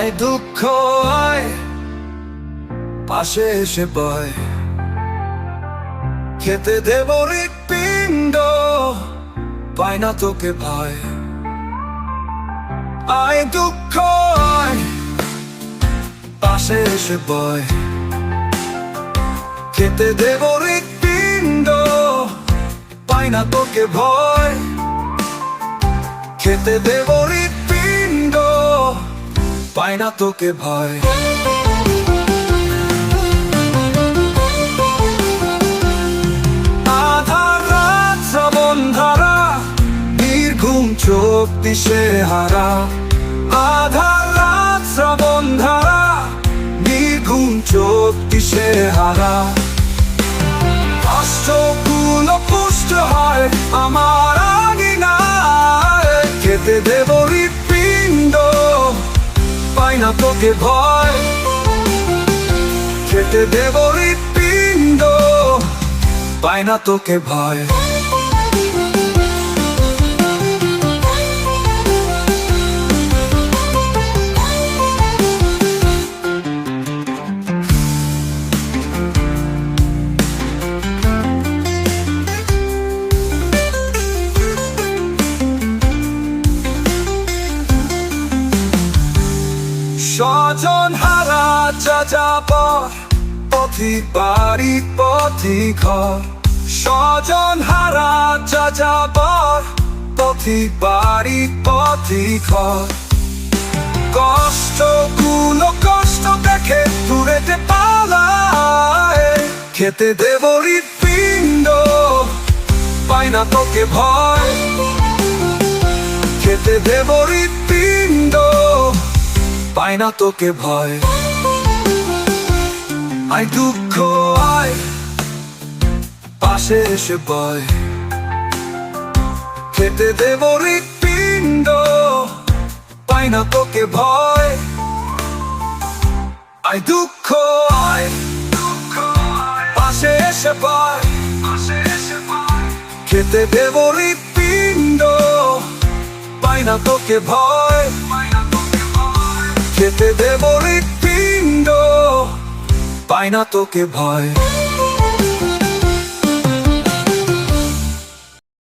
আয় দুঃখ আয়, পাশে এসে বয়, খেতে দেব হৃৎপিণ্ড, পায় না তোকে ভয়। আয় দুঃখ আয়, পাশে এসে বয়, খেতে দেব হৃৎপিণ্ড, পায় না তোকে ভয়। খেতে দেব হৃৎপিণ্ড, পায় না তোকে ভয়। আধার রাত শ্রাবণ ধারা, নির্ঘুম চোখ দিশে হারা। আধার রাত শ্রাবণ ধারা, নির্ঘুম চোখ দিশে হারা। কষ্টগুলো পুষ্ট হয় আমার আঙিনায়, খেতে দেব হৃৎপিণ্ড, পায় না তোকে ভয়। খেতে দেব হৃৎপিণ্ড, পায় না তোকে ভয়। স্বজন হারা যাযাবর, পথিক বাড়ি পথিক ঘর। স্বজন হারা যাযাবর, পথিক বাড়ি পথিক ঘর। কষ্টগুলো কষ্ট দেখে দূরেতে পালায়, খেতে দেব হৃৎপিণ্ড, পায় না তোকে ভয়। খেতে দেব হৃৎপিণ্ড, পায় না তোকে ভয়। আয় দুঃখ আয়, পাশে এসে বয়, খেতে দেব হৃৎপিণ্ড, পায় না তোকে ভয়। আয় দুঃখ আয়, পাশে এসে বয়, খেতে দেব হৃৎপিণ্ড, পায় না তোকে ভয়। খেতে দেব হৃৎপিণ্ড, পায় না তোকে ভয়।